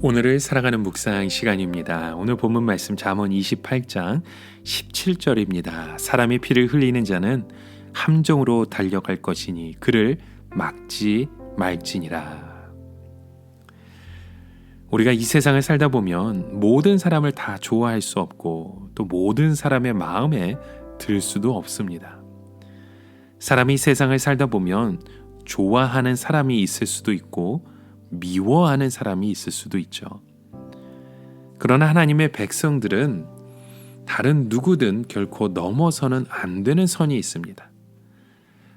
오늘을 살아가는 묵상 시간입니다. 오늘 본문 말씀 잠언 28장 17절입니다. 사람의 피를 흘리는 자는 함정으로 달려갈 것이니 그를 막지 말지니라. 우리가 이 세상을 살다 보면 모든 사람을 다 좋아할 수 없고 또 모든 사람의 마음에 들 수도 없습니다. 사람이 세상을 살다 보면 좋아하는 사람이 있을 수도 있고 미워하는 사람이 있을 수도 있죠. 그러나 하나님의 백성들은 다른 누구든 결코 넘어서는 안 되는 선이 있습니다.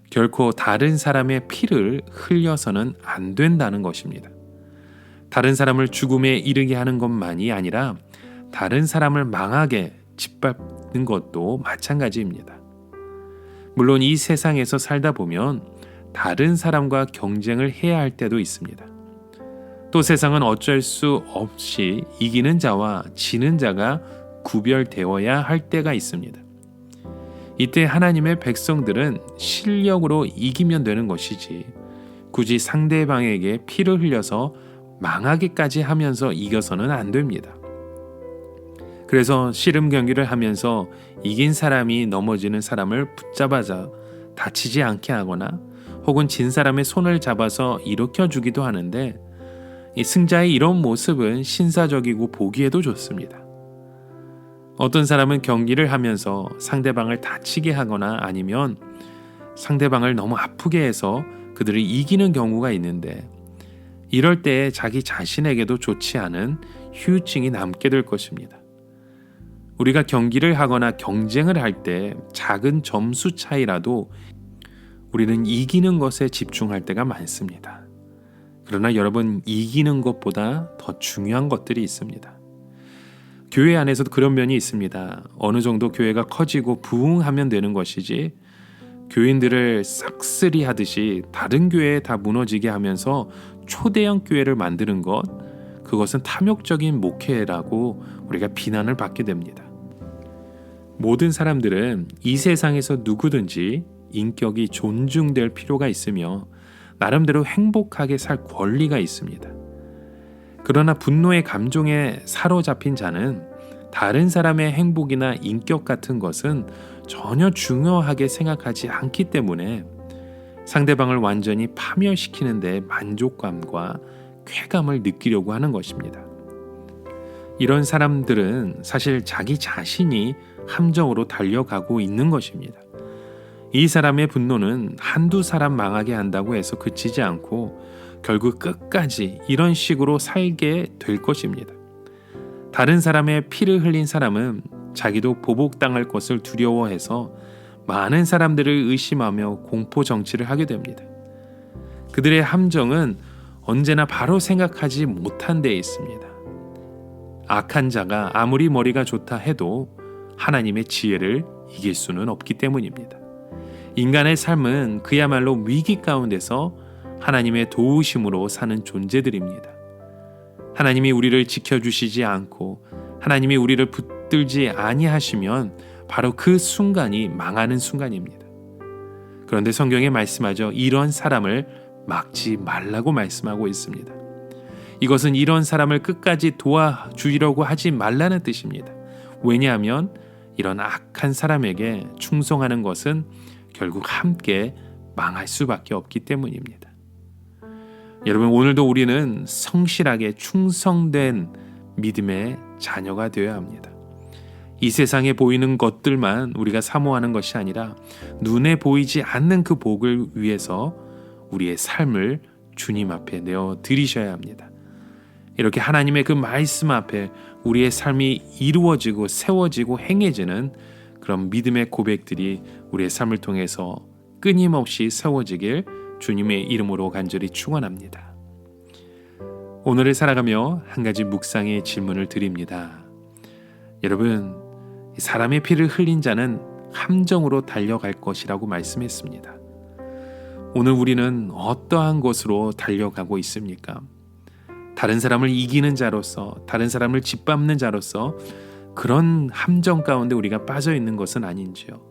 결코 다른 사람의 피를 흘려서는 안 된다는 것입니다. 다른 사람을 죽음에 이르게 하는 것만이 아니라 다른 사람을 망하게 짓밟는 것도 마찬가지입니다. 물론 이 세상에서 살다 보면 다른 사람과 경쟁을 해야 할 때도 있습니다. 또 세상은 어쩔 수 없이 이기는 자와 지는 자가 구별되어야 할 때가 있습니다. 이때 하나님의 백성들은 실력으로 이기면 되는 것이지 굳이 상대방에게 피를 흘려서 망하기까지 하면서 이겨서는 안 됩니다. 그래서 씨름 경기를 하면서 이긴 사람이 넘어지는 사람을 붙잡아서 다치지 않게 하거나 혹은 진 사람의 손을 잡아서 일으켜 주기도 하는데 이 승자의 이런 모습은 신사적이고 보기에도 좋습니다. 어떤 사람은 경기를 하면서 상대방을 다치게 하거나 아니면 상대방을 너무 아프게 해서 그들을 이기는 경우가 있는데 이럴 때 자기 자신에게도 좋지 않은 후유증이 남게 될 것입니다. 우리가 경기를 하거나 경쟁을 할 때 작은 점수 차이라도 우리는 이기는 것에 집중할 때가 많습니다. 그러나 여러분, 이기는 것보다 더 중요한 것들이 있습니다. 교회 안에서도 그런 면이 있습니다. 어느 정도 교회가 커지고 부흥하면 되는 것이지 교인들을 싹쓸이 하듯이 다른 교회에 다 무너지게 하면서 초대형 교회를 만드는 것, 그것은 탐욕적인 목회라고 우리가 비난을 받게 됩니다. 모든 사람들은 이 세상에서 누구든지 인격이 존중될 필요가 있으며 나름대로 행복하게 살 권리가 있습니다. 그러나 분노의 감정에 사로잡힌 자는 다른 사람의 행복이나 인격 같은 것은 전혀 중요하게 생각하지 않기 때문에 상대방을 완전히 파멸시키는 데 만족감과 쾌감을 느끼려고 하는 것입니다. 이런 사람들은 사실 자기 자신이 함정으로 달려가고 있는 것입니다. 이 사람의 분노는 한두 사람 망하게 한다고 해서 그치지 않고 결국 끝까지 이런 식으로 살게 될 것입니다. 다른 사람의 피를 흘린 사람은 자기도 보복당할 것을 두려워해서 많은 사람들을 의심하며 공포 정치를 하게 됩니다. 그들의 함정은 언제나 바로 생각하지 못한 데에 있습니다. 악한 자가 아무리 머리가 좋다 해도 하나님의 지혜를 이길 수는 없기 때문입니다. 인간의 삶은 그야말로 위기 가운데서 하나님의 도우심으로 사는 존재들입니다. 하나님이 우리를 지켜주시지 않고 하나님이 우리를 붙들지 아니하시면 바로 그 순간이 망하는 순간입니다. 그런데 성경에 말씀하죠. 이런 사람을 막지 말라고 말씀하고 있습니다. 이것은 이런 사람을 끝까지 도와주려고 하지 말라는 뜻입니다. 왜냐하면 이런 악한 사람에게 충성하는 것은 결국 함께 망할 수밖에 없기 때문입니다. 여러분, 오늘도 우리는 성실하게 충성된 믿음의 자녀가 되어야 합니다. 이 세상에 보이는 것들만 우리가 사모하는 것이 아니라 눈에 보이지 않는 그 복을 위해서 우리의 삶을 주님 앞에 내어 드리셔야 합니다. 이렇게 하나님의 그 말씀 앞에 우리의 삶이 이루어지고 세워지고 행해지는 그런 믿음의 고백들이 우리의 삶을 통해서 끊임없이 세워지길 주님의 이름으로 간절히 축원합니다. 오늘을 살아가며 한 가지 묵상의 질문을 드립니다. 여러분, 사람의 피를 흘린 자는 함정으로 달려갈 것이라고 말씀했습니다. 오늘 우리는 어떠한 곳으로 달려가고 있습니까? 다른 사람을 이기는 자로서, 다른 사람을 짓밟는 자로서 그런 함정 가운데 우리가 빠져 있는 것은 아닌지요?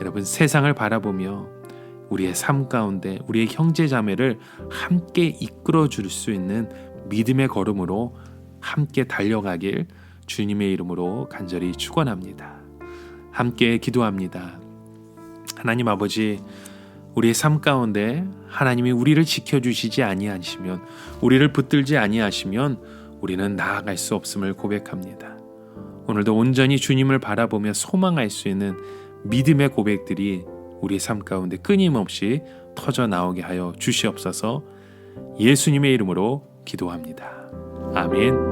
여러분, 세상을 바라보며 우리의 삶 가운데 우리의 형제 자매를 함께 이끌어 줄 수 있는 믿음의 걸음으로 함께 달려가길 주님의 이름으로 간절히 축원합니다. 함께 기도합니다. 하나님 아버지, 우리의 삶 가운데 하나님이 우리를 지켜주시지 아니하시면, 우리를 붙들지 아니하시면 우리는 나아갈 수 없음을 고백합니다. 오늘도 온전히 주님을 바라보며 소망할 수 있는 믿음의 고백들이 우리의 삶 가운데 끊임없이 터져 나오게 하여 주시옵소서. 예수님의 이름으로 기도합니다. 아멘.